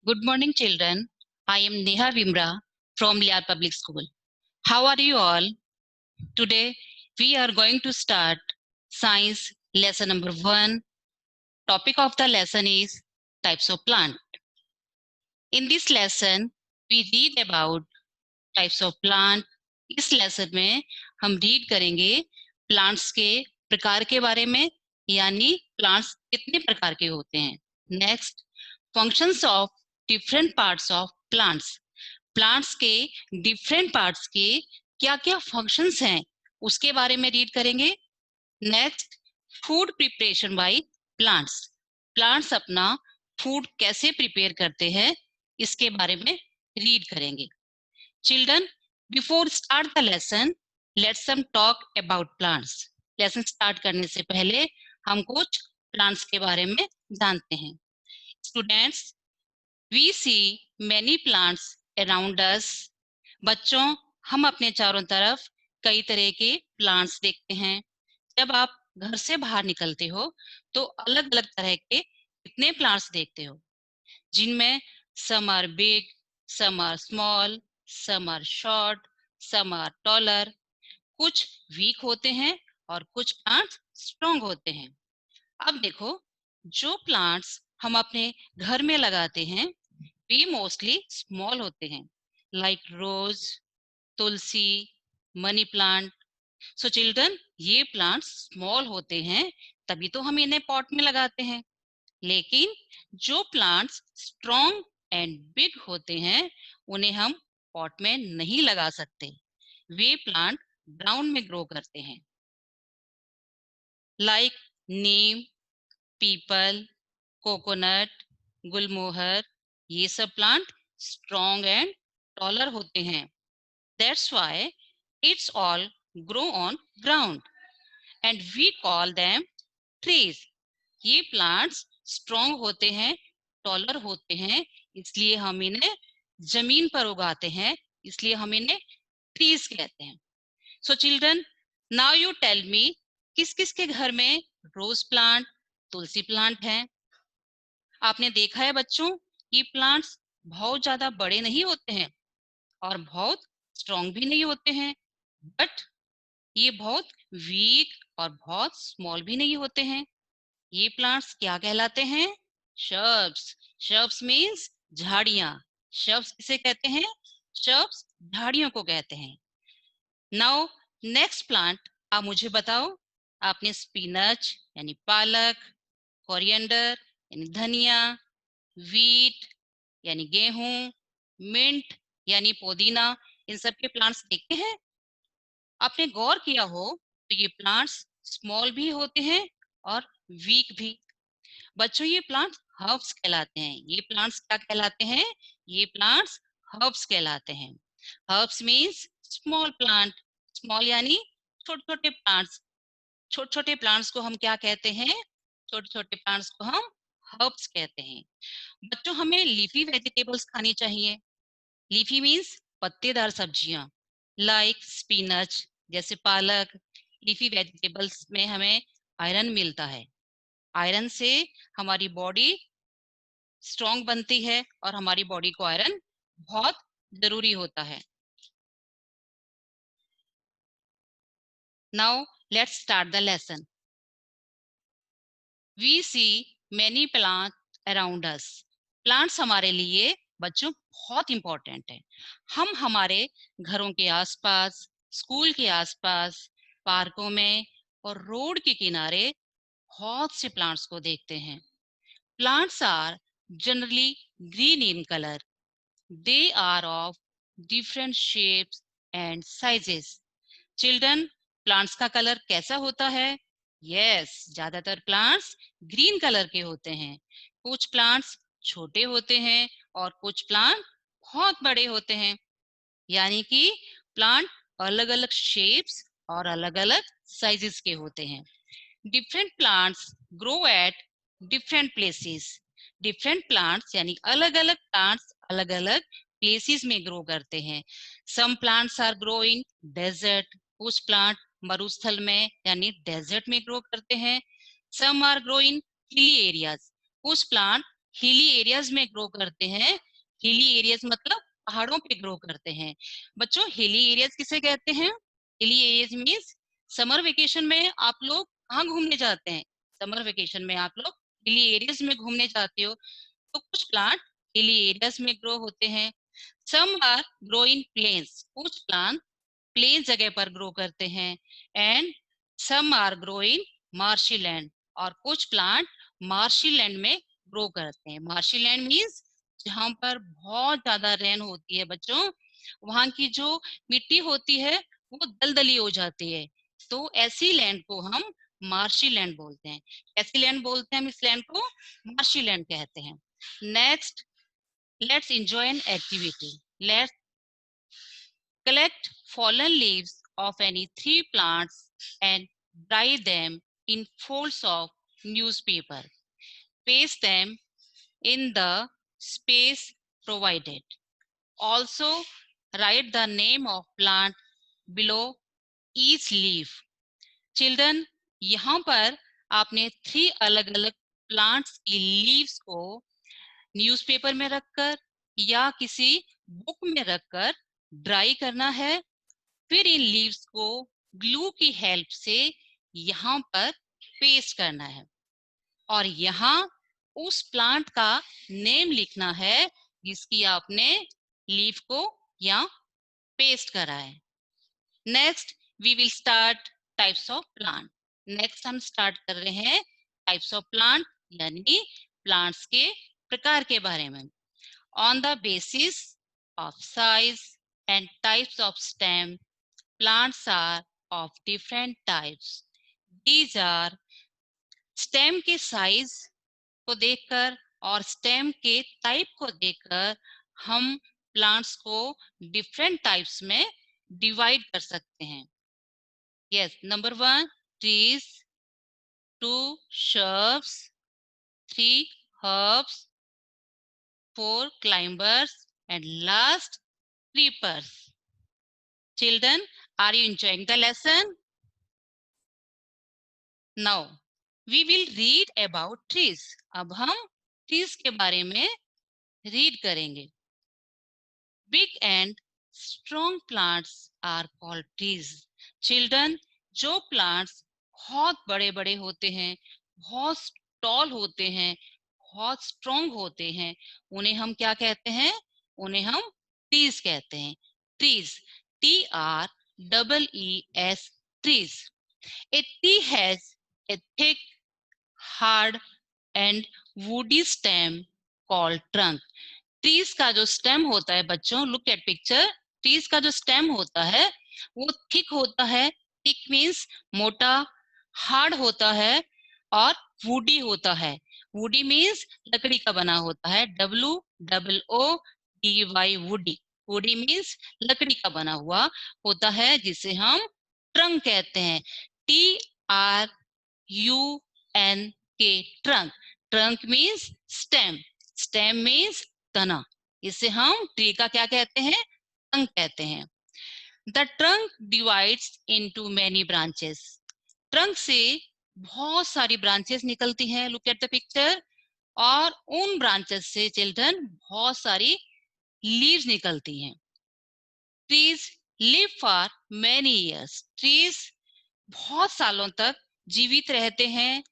Good morning, children. I am Neha Vimra from Liar Public School. How are you all? Today, we are going to start science lesson number 1. Topic of the lesson is types of plant. In this lesson, we read about types of plant. इस lesson में हम read करेंगे plants के प्रकार के बारे में, यानी प्लांट्स कितने प्रकार के होते हैं. Next, functions of different parts of plants. Plants के डिफरेंट पार्ट्स के क्या क्या फंक्शंस हैं उसके बारे में रीड करेंगे. Next, food preparation by plants. Plants अपना फूड कैसे प्रिपेयर करते हैं इसके बारे में रीड करेंगे. Children, before start the lesson, let's some talk about plants. Lesson start करने से पहले हम कुछ प्लांट्स के बारे में जानते हैं. Students, we see many plants around us. बच्चों, हम अपने चारों तरफ कई तरह के प्लांट्स देखते हैं. जब आप घर से बाहर निकलते हो तो अलग अलग तरह के कितने प्लांट्स देखते हो, जिनमें some are big, some are small, some are short, some are taller. कुछ वीक होते हैं और कुछ प्लांट्स स्ट्रॉन्ग होते हैं. अब देखो, जो प्लांट्स हम अपने घर में लगाते हैं वे मोस्टली स्मॉल होते हैं, लाइक रोज, तुलसी, मनी प्लांट. सो चिल्ड्रन, ये प्लांट्स स्मॉल होते हैं तभी तो हम इन्हें पॉट में लगाते हैं. लेकिन जो प्लांट्स स्ट्रॉन्ग एंड बिग होते हैं उन्हें हम पॉट में नहीं लगा सकते. वे प्लांट ग्राउंड में ग्रो करते हैं, लाइक नीम, पीपल, कोकोनट, गुलमोहर. ये सब प्लांट स्ट्रॉन्ग एंड टॉलर होते हैं. That's why it's all grow on ground and we call them trees. ये प्लांट्स स्ट्रॉन्ग होते हैं, टॉलर होते हैं, इसलिए हम इन्हें जमीन पर उगाते हैं, इसलिए हम इन्हें ट्रीज कहते हैं. So children, now you tell me, किस किस के घर में रोज प्लांट, तुलसी प्लांट है. आपने देखा है बच्चों, ये प्लांट्स बहुत ज्यादा बड़े नहीं होते हैं और बहुत स्ट्रॉन्ग भी नहीं होते हैं, बट ये बहुत वीक और बहुत स्मॉल भी नहीं होते हैं. ये प्लांट्स क्या कहलाते हैं? श्रब्स. श्रब्स मीन्स झाड़ियां. श्रब्स किसे कहते हैं? श्रब्स झाड़ियों को कहते हैं. नाउ नेक्स्ट प्लांट आप मुझे बताओ. आपने स्पिनच यानी पालक, कोरिएंडर यानी धनिया, वीट यानी गेहूं, मिंट यानी पुदीना, इन सब के प्लांट्स देखे हैं. आपने गौर किया हो तो ये प्लांट्स स्मॉल भी होते हैं और वीक भी. बच्चों, ये प्लांट्स हर्ब्स कहलाते हैं. ये प्लांट्स क्या कहलाते हैं? ये प्लांट्स हर्ब्स कहलाते हैं. Herbs means small plant. Small यानी छोटे छोटे प्लांट्स. छोटे छोटे प्लांट्स को हम क्या कहते हैं? छोटे छोटे प्लांट्स को हम हर्ब्स कहते हैं. बच्चों, हमें लीफी वेजिटेबल्स खानी चाहिए. लीफी मीन्स पत्तेदार सब्जियां, लाइक स्पिनच जैसे पालक. लीफी वेजिटेबल्स में हमें आयरन मिलता है. आयरन से हमारी बॉडी स्ट्रॉन्ग बनती है और हमारी बॉडी को आयरन बहुत जरूरी होता है. Now let's start the lesson. We see many plant around us. Plants हमारे लिए बच्चों बहुत इंपॉर्टेंट है. हम हमारे घरों के आसपास, स्कूल के आसपास, पार्कों में और रोड के किनारे बहुत से प्लांट्स को देखते हैं. Plants are generally green in color. They are of different shapes and sizes. Children, plants का कलर कैसा होता है? Yes, ज्यादातर प्लांट्स ग्रीन कलर के होते हैं. कुछ प्लांट्स छोटे होते हैं और कुछ प्लांट बहुत बड़े होते हैं. यानी कि प्लांट अलग अलग शेप्स और अलग अलग साइजेस के होते हैं. Different plants grow at different places. Different plants यानी अलग अलग प्लांट्स अलग अलग प्लेसेस में ग्रो करते हैं. Some plants are grow in desert. कुछ प्लांट मरुस्थल में यानी डेजर्ट में ग्रो करते हैं. Some are grow in hilly areas. कुछ प्लांट हिली एरियाज में ग्रो करते हैं। हिली एरियाज मतलब पहाड़ों पे ग्रो करते हैं। बच्चों हिली एरियाज किसे कहते हैं? Hilly areas means summer vacation में आप लोग कहाँ घूमने जाते हैं? समर वेकेशन में आप लोग हिली एरियाज में घूमने जाते हो। तो कुछ प्लांट हिली एरियाज में ग्रो होते हैं। Some are grow in plains, कुछ प्लांट प्लेन जगह पर ग्रो करते हैं। And some are grow in marshy land, और कुछ प्लांट मार्शी लैंड में ग्रो करते हैं। मार्शी लैंड मीन्स जहाँ पर बहुत ज्यादा रेन होती है बच्चों, वहां की जो मिट्टी होती है वो दलदली हो जाती है, तो ऐसी लैंड को हम मार्शी लैंड बोलते हैं। ऐसी लैंड बोलते हैं हम, इस लैंड को मार्शी लैंड कहते हैं। Next, let's enjoy an activity. Let's collect fallen leaves of any three plants and dry them in folds of newspaper. Paste them in the space provided. Also, write the name of plant below each leaf. Children, यहाँ पर आपने 3 अलग अलग plants की leaves को newspaper में रखकर या किसी बुक में रखकर ड्राई करना है। फिर इन लीव्स को ग्लू की हेल्प से यहाँ पर पेस्ट करना है, और यहाँ उस प्लांट का नेम लिखना है जिसकी आपने लीफ को यहाँ पेस्ट करा है। Next we will start types of plant. Next हम स्टार्ट कर रहे हैं टाइप्स ऑफ प्लांट, यानी प्लांट्स के प्रकार के बारे में। On the basis of size and types of stem, plants are of different types. These are stem के साइज को देखकर और स्टेम के टाइप को देखकर हम प्लांट्स को डिफरेंट टाइप्स में डिवाइड कर सकते हैं। Yes, number 1 trees, 2 shrubs, 3 herbs, 4 climbers, and last creepers. Children, are you enjoying the lesson? Now we will read about trees. अब हम trees के बारे में read करेंगे. Big and strong plants are called trees. Children, जो plants बहुत बड़े बड़े होते हैं, बहुत tall होते हैं, बहुत strong होते हैं, उन्हें हम क्या कहते हैं? उन्हें हम trees कहते हैं. Trees, T-R-E-E-S, trees. A tree has a thick, hard and woody stem called trunk. Trees का जो स्टेम होता है बच्चों, लुक एट पिक्चर, ट्रीज का जो स्टेम होता है वो थिक होता है। थिक मीन्स मोटा, हार्ड होता है और वुडी होता है। वुडी मीन्स लकड़ी का बना होता है, WOODY, वुडी। वुडी मीन्स लकड़ी का बना हुआ होता है, जिसे हम ट्रंक कहते हैं। TRUNK, trunk. Trunk means stem, stem means तना। इसे हम ट्री का क्या कहते हैं? ट्रंक कहते हैं। The trunk divides into many branches. Trunk से बहुत सारी ब्रांचेस निकलती हैं, लुक एट द पिक्चर। और उन ब्रांचेस से चिल्ड्रन बहुत सारी लीव्स निकलती हैं। Trees live for many years. Trees बहुत सालों तक जीवित रहते हैं।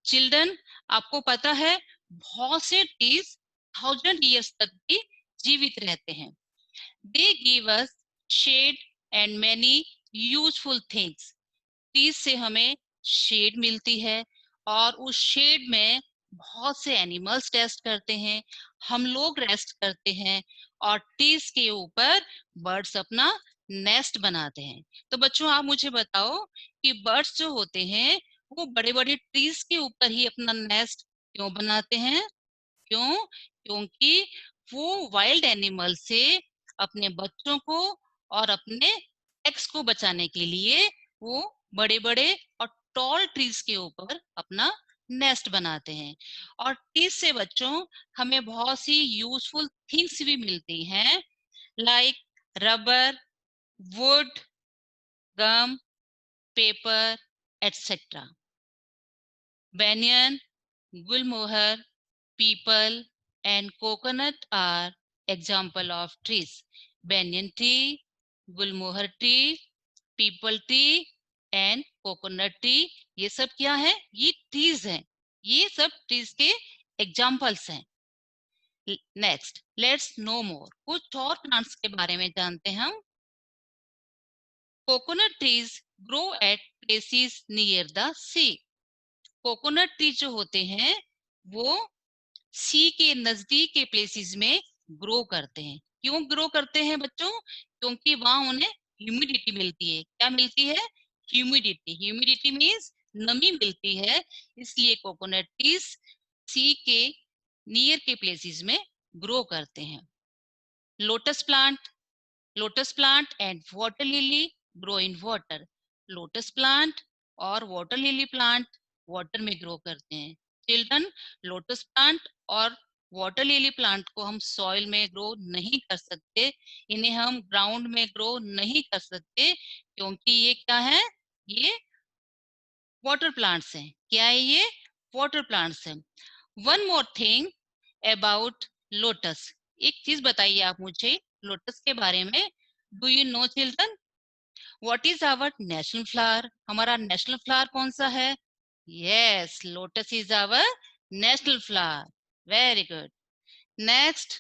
चिल्ड्रन, आपको पता है बहुत से ट्रीज 1000 years तक भी जीवित रहते हैं। They give us shade and many useful things. Trees से हमें शेड मिलती है, और उस शेड में बहुत से एनिमल्स रेस्ट करते हैं, हम लोग रेस्ट करते हैं, और ट्रीज के ऊपर बर्ड्स अपना नेस्ट बनाते हैं। तो बच्चों आप मुझे बताओ कि बर्ड्स जो होते हैं वो बड़े बड़े ट्रीज के ऊपर ही अपना नेस्ट क्यों बनाते हैं? क्यों? क्योंकि वो वाइल्ड एनिमल से अपने बच्चों को और अपने एग्स को बचाने के लिए वो बड़े बड़े और टॉल ट्रीज के ऊपर अपना नेस्ट बनाते हैं। और ट्रीज से बच्चों हमें बहुत सी यूजफुल थिंग्स भी मिलती हैं, like rubber, wood, gum, paper, etcetera. Banyan, Gulmohar, People and coconut are example of trees. Banyan tree, Gulmohar tree, people tree and coconut tree, ये सब क्या है? ये trees हैं. ये सब trees के examples हैं. Next, let's know more. कुछ और plants के बारे में जानते हैं हम. Coconut trees grow at places near the sea. Coconut tree जो होते हैं वो सी के नजदीक के प्लेसेस में ग्रो करते हैं. क्यों ग्रो करते हैं बच्चों? क्योंकि वहां उन्हें ह्यूमिडिटी मिलती है. क्या मिलती है? ह्यूमिडिटी. ह्यूमिडिटी मीन्स नमी मिलती है. इसलिए कोकोनट ट्रीज सी के नियर के प्लेसेस में ग्रो करते हैं. Lotus plant. Lotus plant and water lily grow in water. Lotus plant और वाटर लिली प्लांट वाटर में ग्रो करते हैं. चिल्ड्रन, लोटस प्लांट और वाटर लिली प्लांट को हम सॉइल में ग्रो नहीं कर सकते. इन्हें हम ग्राउंड में ग्रो नहीं कर सकते क्योंकि ये क्या है? ये वाटर प्लांट्स हैं. क्या है ये? वाटर प्लांट्स हैं. One more thing about lotus. एक चीज बताइए आप मुझे लोटस के बारे में. Do you know children what is our national flower? हमारा नेशनल फ्लावर कौन सा है? Yes, lotus is our national flower. Very good. Next,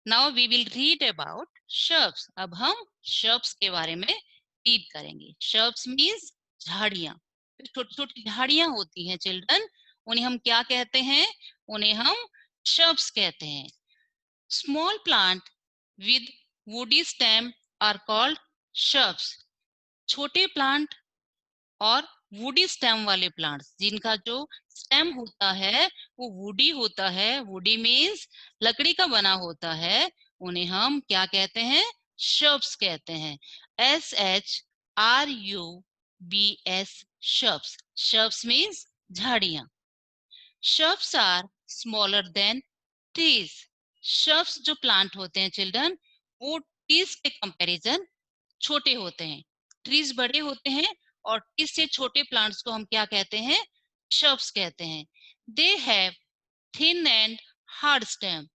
now we will read about shrubs. अब हम shrubs के बारे में रीड करेंगे. shrubs मीन्स झाड़ियां. छोटी छोटी झाड़ियां होती हैं चिल्ड्रन, उन्हें हम क्या कहते हैं? उन्हें हम shrubs कहते हैं. Small plant with woody stem are called shrubs. छोटे प्लांट और वुडी स्टेम वाले प्लांट्स जिनका जो स्टेम होता है वो वुडी होता है. वुडी मीन्स लकड़ी का बना होता है. उन्हें हम क्या कहते हैं? shrubs कहते हैं. SHRUBS, shrubs. shrubs मीन्स झाड़ियां. shrubs are smaller than trees. shrubs जो प्लांट होते हैं चिल्ड्रन वो ट्रीज के कंपैरिजन छोटे होते हैं. ट्रीज बड़े होते हैं और ट्रीज से छोटे प्लांट्स को हम क्या कहते हैं? shrubs कहते हैं. They have thin and hard stem.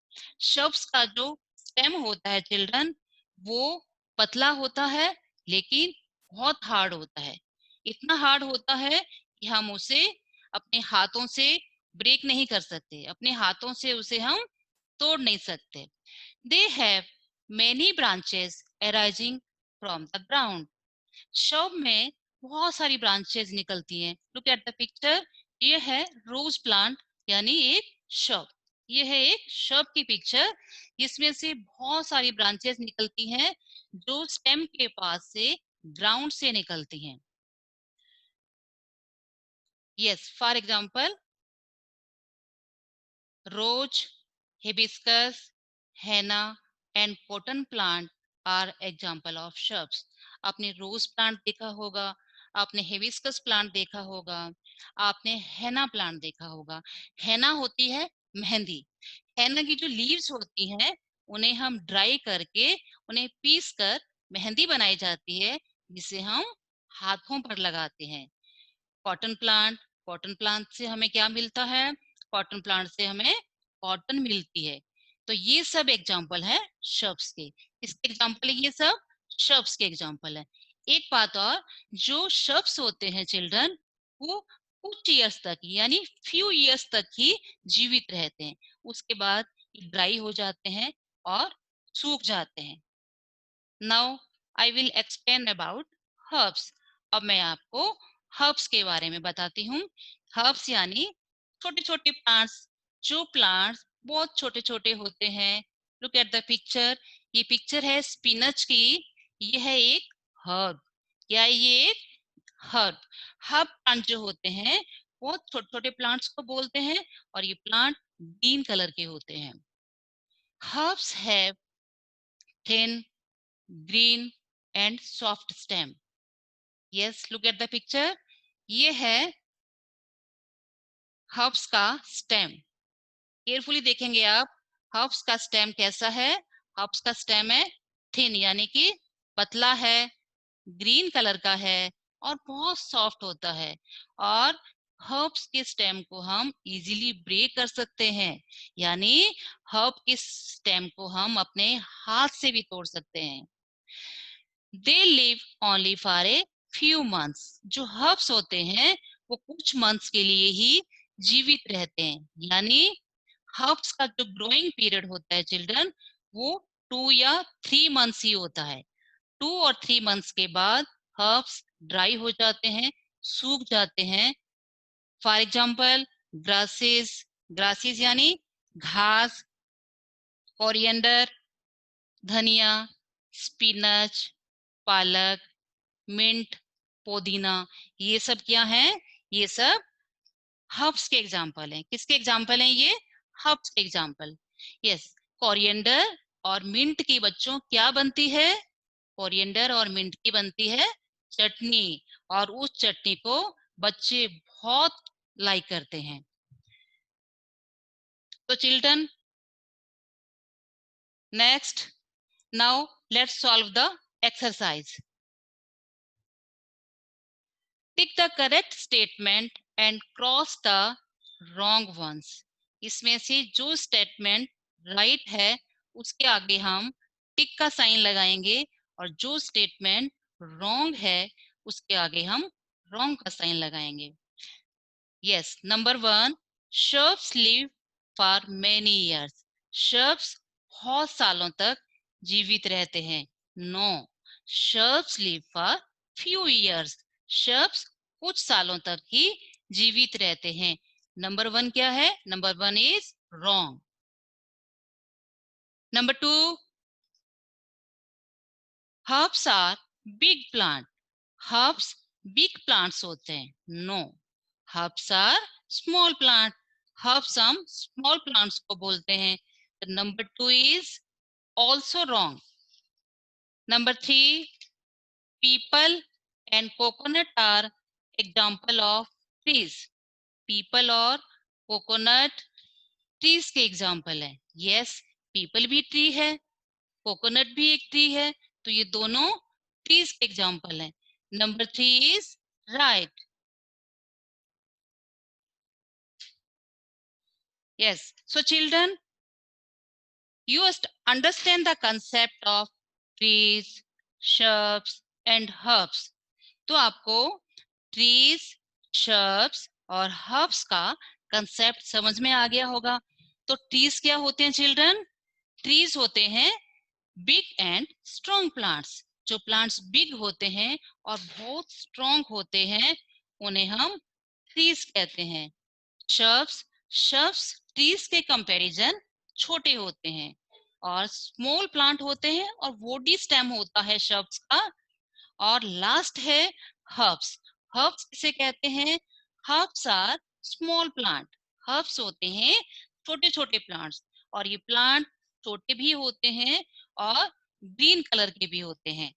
shrubs का जो स्टेम होता है चिल्ड्रन वो पतला होता है लेकिन बहुत हार्ड होता है. इतना हार्ड होता है कि हम उसे अपने हाथों से ब्रेक नहीं कर सकते. अपने हाथों से उसे हम तोड़ नहीं सकते. They have many branches arising from the ground. shrub में बहुत सारी ब्रांचेस निकलती हैं. Look at the picture. ये है रोज प्लांट यानी एक shrub. ये है एक shrub की पिक्चर. इसमें से बहुत सारी ब्रांचेस निकलती हैं जो स्टेम के पास से ग्राउंड से निकलती हैं. Yes, for example rose, hibiscus, henna and cotton plant are example of shrubs. आपने रोज प्लांट देखा होगा, आपने हिबिस्कस प्लांट देखा होगा, आपने हेना प्लांट देखा होगा. हेना होती है मेहंदी. हेना की जो लीव्स होती हैं उन्हें हम ड्राई करके उन्हें पीस कर मेहंदी बनाई जाती है जिसे हम हाथों पर लगाते हैं. Cotton plant. कॉटन प्लांट से हमें क्या मिलता है? कॉटन प्लांट से हमें कॉटन मिलती है. तो ये सब एग्जांपल है shrubs के. इसके एग्जांपल ये सब shrubs के एग्जांपल है. एक बात और, जो shrubs होते हैं चिल्ड्रन वो कुछ ईयर्स तक यानी फ्यू ईयर्स तक ही जीवित रहते हैं. उसके बाद ड्राई हो जाते हैं और सूख जाते हैं. Now I will explain about herbs. अब मैं आपको हर्ब्स के बारे में बताती हूँ. हर्ब्स यानी छोटे छोटे प्लांट्स. जो प्लांट्स बहुत छोटे छोटे होते हैं. Look at the picture. ये पिक्चर है स्पिनच की. ये है एक हर्ब. क्या है ये? एक हर्ब. हर्ब प्लांट जो होते हैं बहुत छोटे छोटे प्लांट्स को बोलते हैं और ये प्लांट ग्रीन कलर के होते हैं. Herbs have thin, green and soft stem. Yes, look at the picture. ये है हर्ब्स का स्टेम. केयरफुली देखेंगे आप. हर्ब्स का स्टेम कैसा है? हर्ब्स का स्टेम है थिन यानी कि पतला है, ग्रीन कलर का है और बहुत सॉफ्ट होता है. और हर्ब्स के स्टेम को हम इजीली ब्रेक कर सकते हैं, यानी हर्ब के स्टेम को हम अपने हाथ से भी तोड़ सकते हैं। They live only for a few months. जो हर्ब्स होते हैं वो कुछ मंथ्स के लिए ही जीवित रहते हैं, यानी हर्ब्स का जो ग्रोइंग पीरियड होता है चिल्ड्रन, वो 2 या 3 मंथ्स ही होता है। 2 और 3 मंथ्स के बाद हर्ब्स ड्राई हो जाते हैं, सूख जाते हैं। फॉर एग्जाम्पल ग्रासेस, ग्रासेस यानी घास, कोरिएंडर, धनिया, स्पिनच, पालक, मिंट, पुदीना, ये सब क्या है? ये सब हर्ब्स के एग्जाम्पल हैं। किसके एग्जाम्पल हैं ये? हर्ब्स के एग्जाम्पल। यस, कोरिएंडर और मिंट की बच्चों क्या बनती है? कोरिएंडर और मिंट की बनती है चटनी, और उस चटनी को बच्चे बहुत लाइक करते हैं। तो children, next, now let's solve the exercise. Tick the correct statement and cross the wrong ones. इसमें से जो स्टेटमेंट राइट है उसके आगे हम टिक का साइन लगाएंगे, और जो स्टेटमेंट रॉन्ग है उसके आगे हम रॉन्ग का साइन लगाएंगे। Yes, number 1, shrubs live for many years। shrubs बहुत सालों तक जीवित रहते हैं। No, shrubs live for few years। shrubs कुछ सालों तक ही जीवित रहते हैं। नंबर 1 क्या है? Number 1 is wrong. Number 2, herbs are big plant। herbs big plants होते हैं। No, herbs are small plant। herbs हम स्मॉल प्लांट्स को बोलते हैं। Number 2 is also wrong. Number 3, people and coconut are example of trees। people और coconut trees के example है। Yes, people भी ट्री है, कोकोनट भी एक ट्री है, तो ये दोनों ट्रीज के एग्जाम्पल है। Number 3 is right. Yes, so children, you must understand the concept of trees, shrubs and herbs। तो आपको ट्रीज, shrubs और herbs का कंसेप्ट समझ में आ गया होगा। तो ट्रीज क्या होते हैं चिल्ड्रन? ट्रीज होते हैं बिग एंड स्ट्रॉन्ग प्लांट्स। जो प्लांट्स बिग होते हैं और बहुत स्ट्रॉन्ग होते हैं उन्हें हम ट्रीज कहते हैं। शर्ब्स, शर्ब्स ट्रीज के कंपैरिजन छोटे होते हैं और स्मॉल प्लांट होते हैं और वुडी स्टेम होता है शर्ब्स का। और लास्ट है हर्ब्स। हर्ब्स किसे कहते हैं? Herbs are small plant. Herbs होते हैं छोटे छोटे प्लांट्स, और ये प्लांट छोटे भी होते हैं और ग्रीन कलर के भी होते हैं।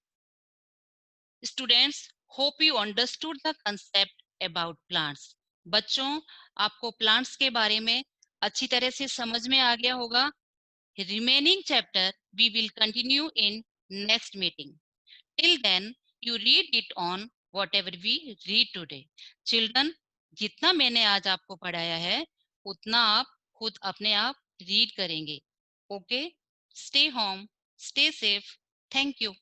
Students, hope you understood the concept about plants. बच्चों, आपको प्लांट्स के बारे में अच्छी तरह से समझ में आ गया होगा। Remaining chapter we will continue in next meeting. Till then you read it on whatever we read today। Children, जितना मैंने आज आपको पढ़ाया है उतना आप खुद अपने आप रीड करेंगे। Okay, stay home, stay safe. Thank you.